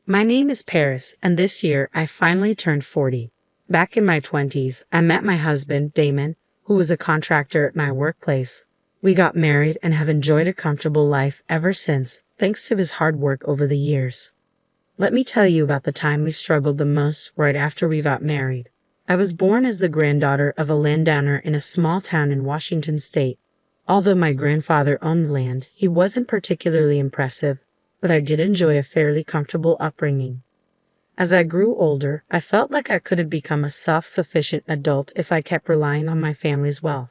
My name is Paris, and this year I finally turned 40. Back in my 20s, I met my husband, Damon, who was a contractor at my workplace. We got married and have enjoyed a comfortable life ever since, thanks to his hard work over the years. Let me tell you about the time we struggled the most right after we got married. I was born as the granddaughter of a landowner in a small town in Washington state. Although my grandfather owned land, he wasn't particularly impressive, but I did enjoy a fairly comfortable upbringing. As I grew older, I felt like I could have become a self-sufficient adult if I kept relying on my family's wealth.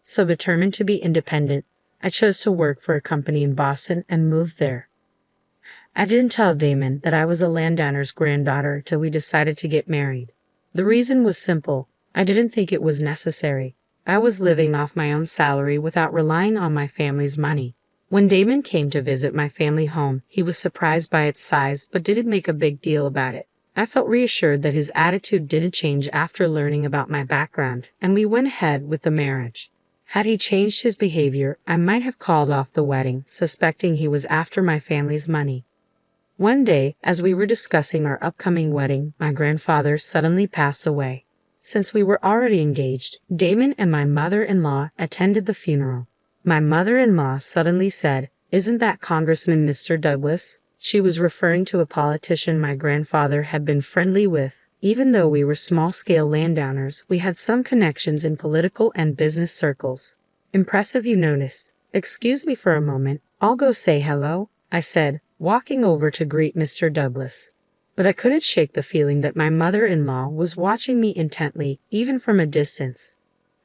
So determined to be independent, I chose to work for a company in Boston and moved there. I didn't tell Damon that I was a landowner's granddaughter till we decided to get married. The reason was simple. I didn't think it was necessary. I was living off my own salary without relying on my family's money. When Damon came to visit my family home, he was surprised by its size but didn't make a big deal about it. I felt reassured that his attitude didn't change after learning about my background, and we went ahead with the marriage. Had he changed his behavior, I might have called off the wedding, suspecting he was after my family's money. One day, as we were discussing our upcoming wedding, my grandfather suddenly passed away. Since we were already engaged, Damon and my mother-in-law attended the funeral. My mother-in-law suddenly said, "Isn't that Congressman Mr. Douglas?" She was referring to a politician my grandfather had been friendly with. Even though we were small-scale landowners, we had some connections in political and business circles. "Impressive, you notice. Excuse me for a moment. I'll go say hello," I said, walking over to greet Mr. Douglas. But I couldn't shake the feeling that my mother-in-law was watching me intently, even from a distance.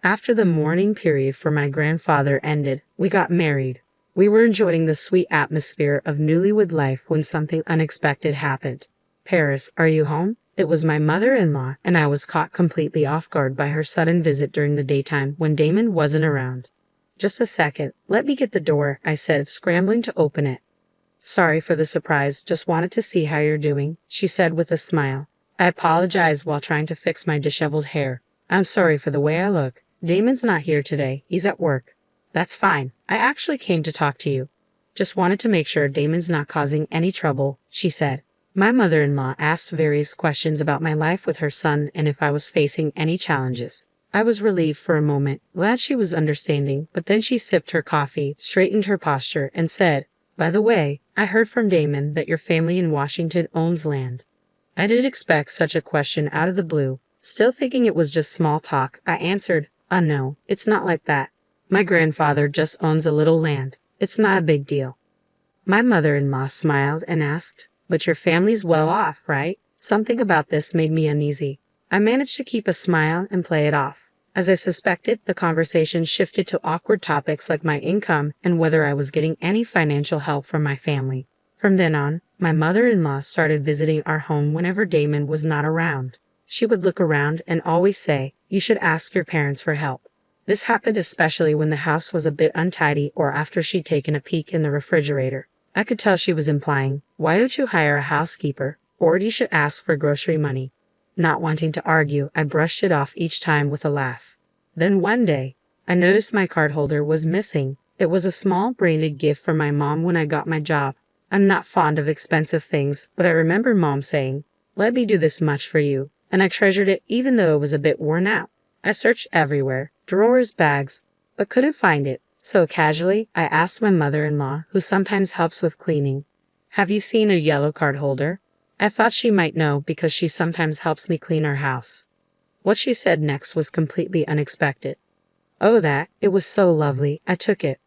After the mourning period for my grandfather ended, we got married. We were enjoying the sweet atmosphere of newlywed life when something unexpected happened. "Paris, are you home?" It was my mother-in-law, and I was caught completely off guard by her sudden visit during the daytime when Damon wasn't around. "Just a second, let me get the door," I said, scrambling to open it. "Sorry for the surprise, just wanted to see how you're doing," she said with a smile. I apologized while trying to fix my disheveled hair. "I'm sorry for the way I look. Damon's not here today, he's at work." "That's fine. I actually came to talk to you. Just wanted to make sure Damon's not causing any trouble," she said. My mother-in-law asked various questions about my life with her son and if I was facing any challenges. I was relieved for a moment, glad she was understanding, but then she sipped her coffee, straightened her posture, and said, "By the way, I heard from Damon that your family in Washington owns land." I didn't expect such a question out of the blue. Still thinking it was just small talk, I answered, "No, it's not like that. My grandfather just owns a little land. It's not a big deal." My mother-in-law smiled and asked, "But your family's well off, right?" Something about this made me uneasy. I managed to keep a smile and play it off. As I suspected, the conversation shifted to awkward topics like my income and whether I was getting any financial help from my family. From then on, my mother-in-law started visiting our home whenever Damon was not around. She would look around and always say, "You should ask your parents for help." This happened especially when the house was a bit untidy or after she'd taken a peek in the refrigerator. I could tell she was implying, "Why don't you hire a housekeeper? Or you should ask for grocery money." Not wanting to argue, I brushed it off each time with a laugh. Then one day, I noticed my card holder was missing. It was a small branded gift from my mom when I got my job. I'm not fond of expensive things, but I remember Mom saying, "Let me do this much for you," and I treasured it even though it was a bit worn out. I searched everywhere, drawers, bags, but couldn't find it. So casually, I asked my mother-in-law, who sometimes helps with cleaning, "Have you seen a yellow card holder?" I thought she might know because she sometimes helps me clean our house. What she said next was completely unexpected. "Oh, that, it was so lovely, I took it."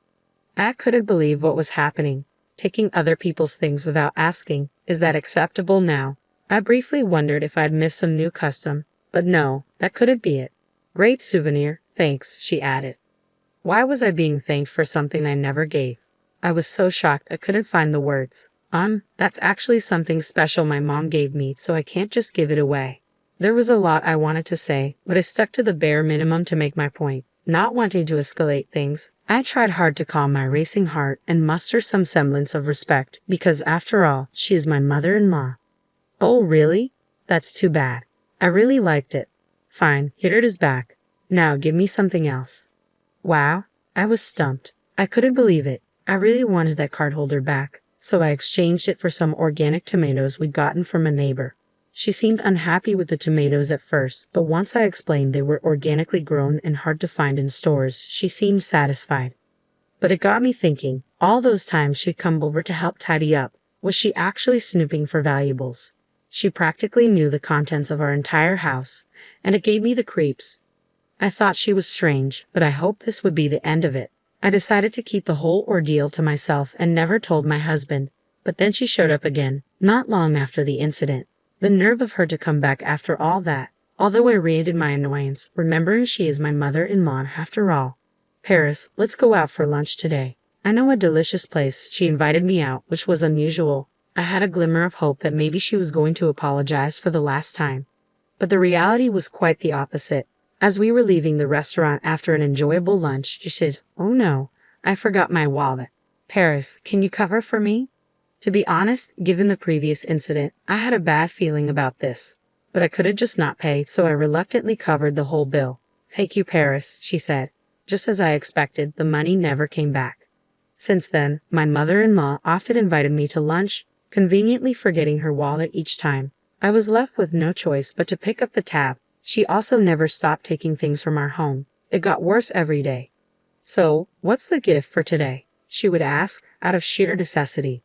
I couldn't believe what was happening. Taking other people's things without asking, is that acceptable now? I briefly wondered if I'd missed some new custom, but no, that couldn't be it. "Great souvenir, thanks," she added. Why was I being thanked for something I never gave? I was so shocked I couldn't find the words. That's actually something special my mom gave me, so I can't just give it away." There was a lot I wanted to say, but I stuck to the bare minimum to make my point. Not wanting to escalate things, I tried hard to calm my racing heart and muster some semblance of respect, because after all, she is my mother-in-law. "Oh, really? That's too bad. I really liked it. Fine, here it is back. Now give me something else." Wow, I was stumped. I couldn't believe it. I really wanted that card holder back. so I exchanged it for some organic tomatoes we'd gotten from a neighbor. She seemed unhappy with the tomatoes at first, but once I explained they were organically grown and hard to find in stores, she seemed satisfied. But it got me thinking, all those times she'd come over to help tidy up, was she actually snooping for valuables? She practically knew the contents of our entire house, and it gave me the creeps. I thought she was strange, but I hoped this would be the end of it. I decided to keep the whole ordeal to myself and never told my husband, but then she showed up again, not long after the incident. The nerve of her to come back after all that, although I rated my annoyance, remembering she is my mother-in-law after all. Paris, let's go out for lunch today. I know a delicious place. She invited me out, which was unusual. I had a glimmer of hope that maybe she was going to apologize for the last time. But the reality was quite the opposite. As we were leaving the restaurant after an enjoyable lunch, she said, "Oh no, I forgot my wallet. Paris, can you cover for me?" To be honest, given the previous incident, I had a bad feeling about this. But I could have just not paid, so I reluctantly covered the whole bill. "Thank you, Paris," she said. Just as I expected, the money never came back. Since then, my mother-in-law often invited me to lunch, conveniently forgetting her wallet each time. I was left with no choice but to pick up the tab. She also never stopped taking things from our home. It got worse every day. "So, what's the gift for today?" she would ask, out of sheer necessity.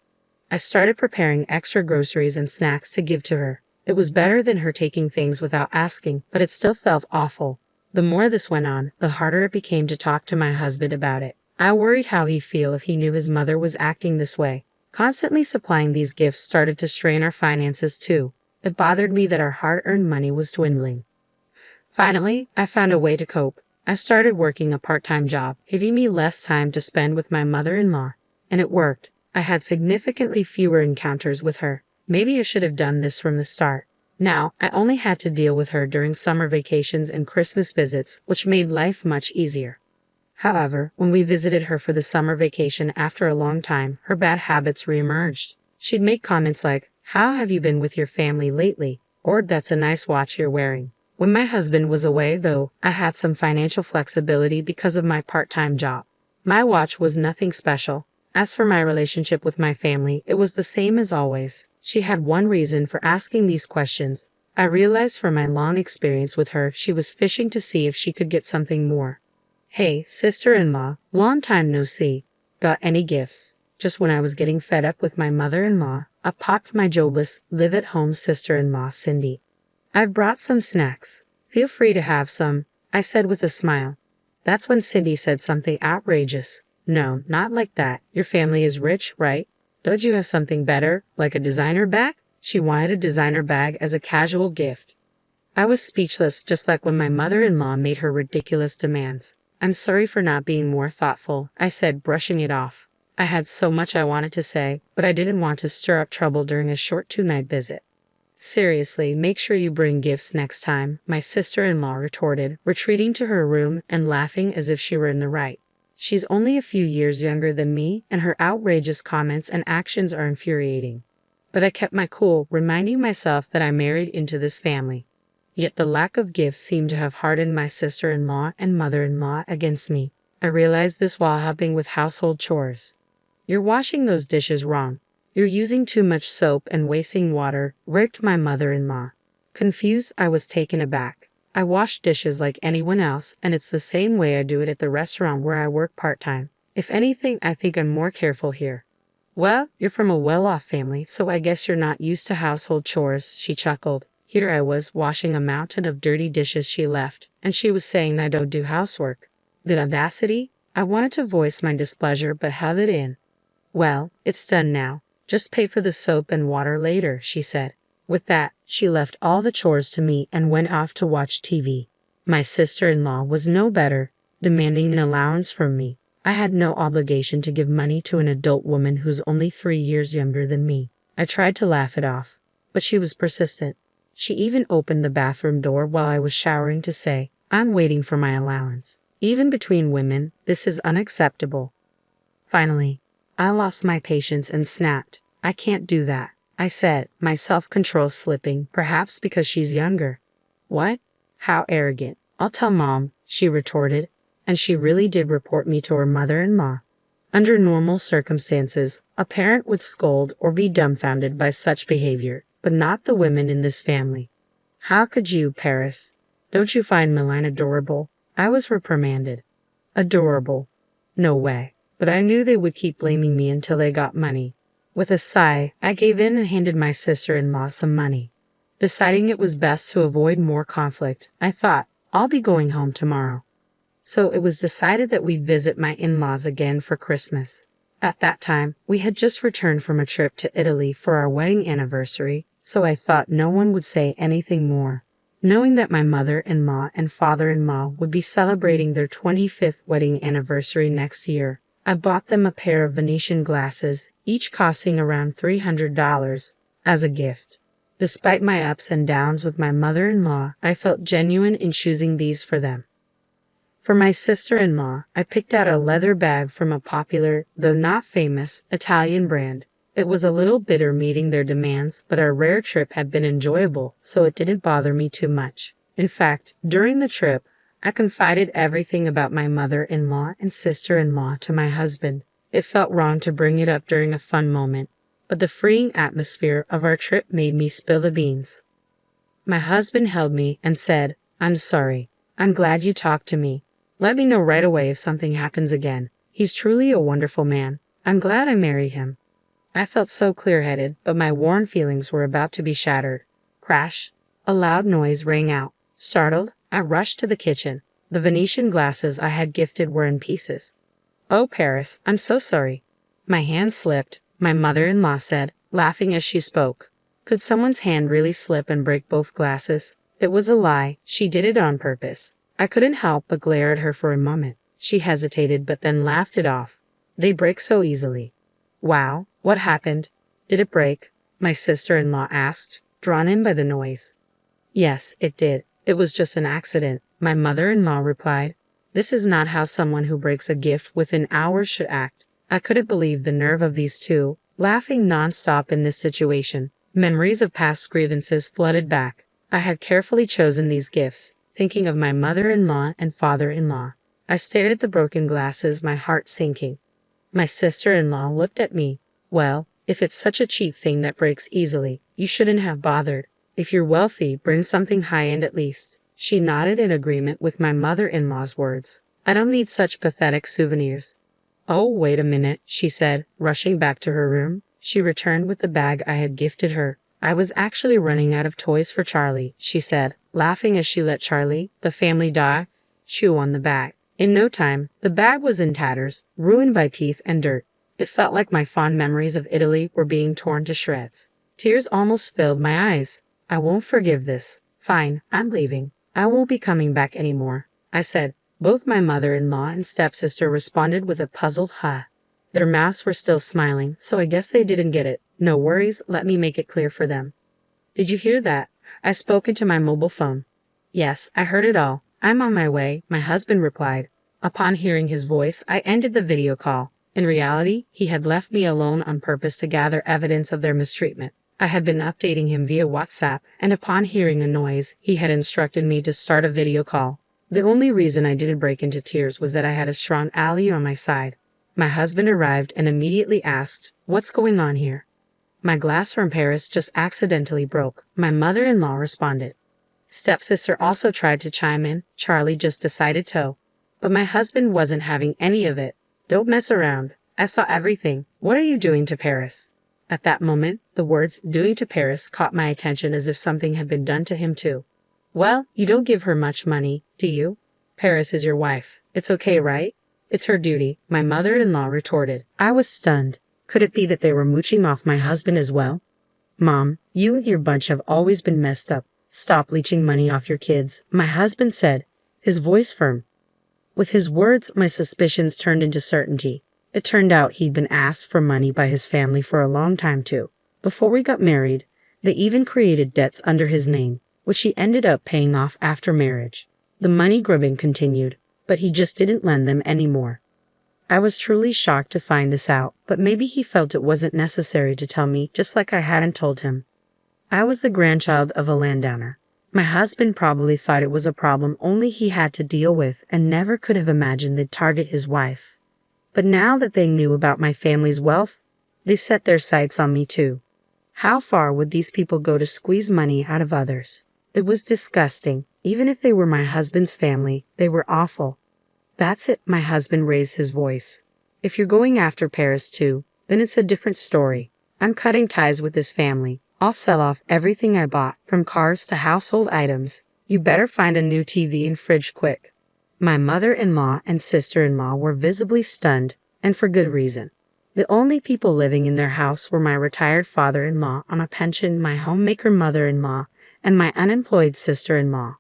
I started preparing extra groceries and snacks to give to her. It was better than her taking things without asking, but it still felt awful. The more this went on, the harder it became to talk to my husband about it. I worried how he'd feel if he knew his mother was acting this way. Constantly supplying these gifts started to strain our finances too. It bothered me that our hard-earned money was dwindling. Finally, I found a way to cope. I started working a part-time job, giving me less time to spend with my mother-in-law. And it worked. I had significantly fewer encounters with her. Maybe I should have done this from the start. Now, I only had to deal with her during summer vacations and Christmas visits, which made life much easier. However, when we visited her for the summer vacation after a long time, her bad habits reemerged. She'd make comments like, "How have you been with your family lately?" Or, "That's a nice watch you're wearing." When my husband was away, though, I had some financial flexibility because of my part-time job. My watch was nothing special. As for my relationship with my family, it was the same as always. She had one reason for asking these questions. I realized from my long experience with her, she was fishing to see if she could get something more. "Hey, sister-in-law, long time no see. Got any gifts?" Just when I was getting fed up with my mother-in-law, up popped my jobless, live-at-home sister-in-law, Cindy. "I've brought some snacks. Feel free to have some," I said with a smile. That's when Cindy said something outrageous. "No, not like that. Your family is rich, right? Don't you have something better, like a designer bag?" She wanted a designer bag as a casual gift. I was speechless, just like when my mother-in-law made her ridiculous demands. "I'm sorry for not being more thoughtful," I said, brushing it off. I had so much I wanted to say, but I didn't want to stir up trouble during a short two-night visit. "Seriously, make sure you bring gifts next time," my sister-in-law retorted, retreating to her room and laughing as if she were in the right. She's only a few years younger than me, and her outrageous comments and actions are infuriating. But I kept my cool, reminding myself that I married into this family. Yet the lack of gifts seemed to have hardened my sister-in-law and mother-in-law against me. I realized this while helping with household chores. "You're washing those dishes wrong. You're using too much soap and wasting water," ripped my mother-in-law. Confused, I was taken aback. I wash dishes like anyone else, and it's the same way I do it at the restaurant where I work part-time. If anything, I think I'm more careful here. "Well, you're from a well-off family, so I guess you're not used to household chores," she chuckled. Here I was, washing a mountain of dirty dishes she left, and she was saying I don't do housework. The audacity! I wanted to voice my displeasure, but held it in. "Well, it's done now. Just pay for the soap and water later," she said. With that, she left all the chores to me and went off to watch TV. My sister-in-law was no better, demanding an allowance from me. I had no obligation to give money to an adult woman who's only 3 years younger than me. I tried to laugh it off, but she was persistent. She even opened the bathroom door while I was showering to say, "I'm waiting for my allowance." Even between women, this is unacceptable. Finally, I lost my patience and snapped. "I can't do that," I said, my self-control slipping, perhaps because she's younger. "What? How arrogant. I'll tell Mom," she retorted, and she really did report me to her mother-in-law. Under normal circumstances, a parent would scold or be dumbfounded by such behavior, but not the women in this family. How could you, Paris? Don't you find Milan adorable? I was reprimanded. Adorable? No way. But I knew they would keep blaming me until they got money. With a sigh, I gave in and handed my sister-in-law some money. Deciding it was best to avoid more conflict, I thought, I'll be going home tomorrow. So it was decided that we'd visit my in-laws again for Christmas. At that time, we had just returned from a trip to Italy for our wedding anniversary, so I thought no one would say anything more. Knowing that my mother-in-law and father-in-law would be celebrating their 25th wedding anniversary next year, I bought them a pair of Venetian glasses, each costing around $300, as a gift. Despite my ups and downs with my mother-in-law, I felt genuine in choosing these for them. For my sister-in-law, I picked out a leather bag from a popular, though not famous, Italian brand. It was a little bitter meeting their demands, but our rare trip had been enjoyable, so it didn't bother me too much. In fact, during the trip, I confided everything about my mother-in-law and sister-in-law to my husband. It felt wrong to bring it up during a fun moment, but the freeing atmosphere of our trip made me spill the beans. My husband held me and said, "I'm sorry. I'm glad you talked to me. Let me know right away if something happens again. He's truly a wonderful man. I'm glad I married him." I felt so clear-headed, but my worn feelings were about to be shattered. Crash! A loud noise rang out. Startled, I rushed to the kitchen. The Venetian glasses I had gifted were in pieces. "Oh, Paris, I'm so sorry." My hand slipped, my mother-in-law said, laughing as she spoke. Could someone's hand really slip and break both glasses? It was a lie. She did it on purpose. I couldn't help but glare at her for a moment. She hesitated but then laughed it off. They break so easily. Wow, what happened? Did it break? My sister-in-law asked, drawn in by the noise. Yes, it did. It was just an accident, my mother-in-law replied. This is not how someone who breaks a gift within hours should act. I couldn't believe the nerve of these two, laughing non-stop in this situation. Memories of past grievances flooded back. I had carefully chosen these gifts, thinking of my mother-in-law and father-in-law. I stared at the broken glasses, my heart sinking. My sister-in-law looked at me. Well, if it's such a cheap thing that breaks easily, you shouldn't have bothered. If you're wealthy, bring something high-end at least. She nodded in agreement with my mother-in-law's words. I don't need such pathetic souvenirs. Oh, wait a minute, she said, rushing back to her room. She returned with the bag I had gifted her. I was actually running out of toys for Charlie, she said, laughing as she let Charlie, the family dog, chew on the bag. In no time, the bag was in tatters, ruined by teeth and dirt. It felt like my fond memories of Italy were being torn to shreds. Tears almost filled my eyes. I won't forgive this. Fine, I'm leaving. I won't be coming back anymore, I said. Both my mother-in-law and stepsister responded with a puzzled huh. Their mouths were still smiling, so I guess they didn't get it. No worries, let me make it clear for them. Did you hear that? I spoke into my mobile phone. Yes, I heard it all. I'm on my way, my husband replied. Upon hearing his voice, I ended the video call. In reality, he had left me alone on purpose to gather evidence of their mistreatment. I had been updating him via WhatsApp, and upon hearing a noise, he had instructed me to start a video call. The only reason I didn't break into tears was that I had a strong ally on my side. My husband arrived and immediately asked, "What's going on here?" "My glass from Paris just accidentally broke," my mother-in-law responded. Stepsister also tried to chime in. Charlie just decided to. But my husband wasn't having any of it. "Don't mess around. I saw everything. What are you doing to Paris?" At that moment, the words "doing to Paris" caught my attention as if something had been done to him too. "Well, you don't give her much money, do you? Paris is your wife. It's okay, right?" "It's her duty," my mother-in-law retorted. I was stunned. Could it be that they were mooching off my husband as well? "Mom, you and your bunch have always been messed up. Stop leeching money off your kids," my husband said, his voice firm. With his words, my suspicions turned into certainty. It turned out he'd been asked for money by his family for a long time too. Before we got married, they even created debts under his name, which he ended up paying off after marriage. The money grubbing continued, but he just didn't lend them anymore. I was truly shocked to find this out, but maybe he felt it wasn't necessary to tell me, just like I hadn't told him. I was the grandchild of a landowner. My husband probably thought it was a problem only he had to deal with and never could have imagined they'd target his wife. But now that they knew about my family's wealth, they set their sights on me too. How far would these people go to squeeze money out of others? It was disgusting. Even if they were my husband's family, they were awful. That's it, my husband raised his voice. If you're going after Paris too, then it's a different story. I'm cutting ties with this family. I'll sell off everything I bought, from cars to household items. You better find a new TV and fridge quick. My mother-in-law and sister-in-law were visibly stunned, and for good reason. The only people living in their house were my retired father-in-law on a pension, my homemaker mother-in-law, and my unemployed sister-in-law.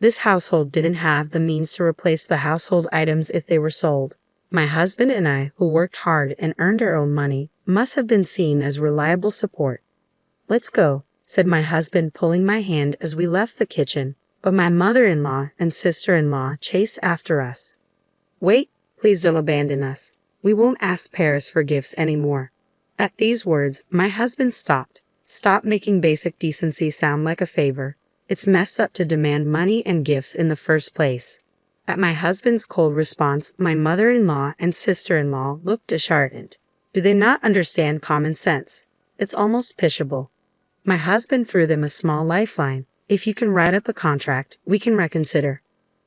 This household didn't have the means to replace the household items if they were sold. My husband and I, who worked hard and earned our own money, must have been seen as reliable support. "Let's go," said my husband, pulling my hand as we left the kitchen, but my mother-in-law and sister-in-law chased after us. "Wait, please don't abandon us. We won't ask Paris for gifts anymore." At these words, my husband stopped. "Stop making basic decency sound like a favor. It's messed up to demand money and gifts in the first place." At my husband's cold response, my mother-in-law and sister-in-law looked disheartened. Do they not understand common sense? It's almost pitiable. My husband threw them a small lifeline. "If you can write up a contract, we can reconsider."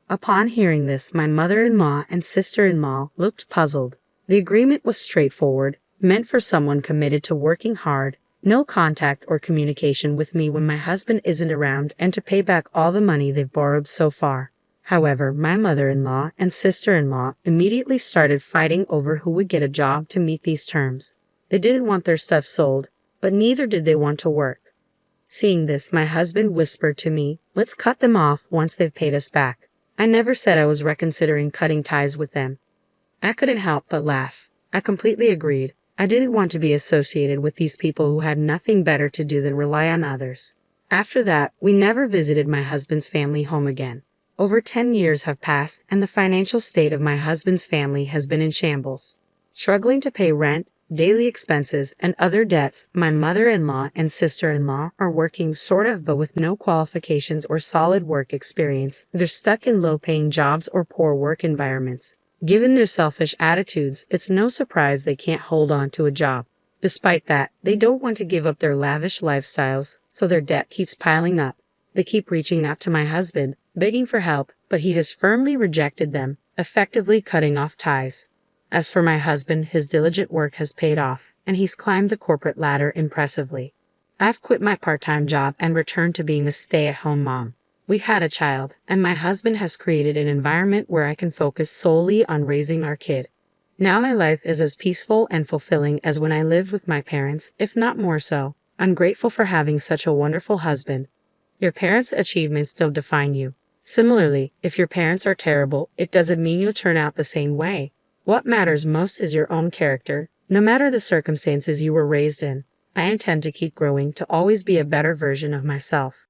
Upon hearing this, my mother-in-law and sister-in-law looked puzzled. The agreement was straightforward, meant for someone committed to working hard, no contact or communication with me when my husband isn't around, and to pay back all the money they've borrowed so far. However, my mother-in-law and sister-in-law immediately started fighting over who would get a job to meet these terms. They didn't want their stuff sold, but neither did they want to work. Seeing this, my husband whispered to me, "Let's cut them off once they've paid us back." I never said I was reconsidering cutting ties with them. I couldn't help but laugh. I completely agreed. I didn't want to be associated with these people who had nothing better to do than rely on others. After that, we never visited my husband's family home again. Over 10 years have passed, and the financial state of my husband's family has been in shambles. Struggling to pay rent, daily expenses, and other debts, my mother-in-law and sister-in-law are working sort of, but with no qualifications or solid work experience. They're stuck in low-paying jobs or poor work environments. Given their selfish attitudes, it's no surprise they can't hold on to a job. Despite that, they don't want to give up their lavish lifestyles, so their debt keeps piling up. They keep reaching out to my husband, begging for help, but he has firmly rejected them, effectively cutting off ties. As for my husband, his diligent work has paid off, and he's climbed the corporate ladder impressively. I've quit my part-time job and returned to being a stay-at-home mom. We've had a child, and my husband has created an environment where I can focus solely on raising our kid. Now my life is as peaceful and fulfilling as when I lived with my parents, if not more so. I'm grateful for having such a wonderful husband. Your parents' achievements still define you. Similarly, if your parents are terrible, it doesn't mean you'll turn out the same way. What matters most is your own character, no matter the circumstances you were raised in. I intend to keep growing to always be a better version of myself.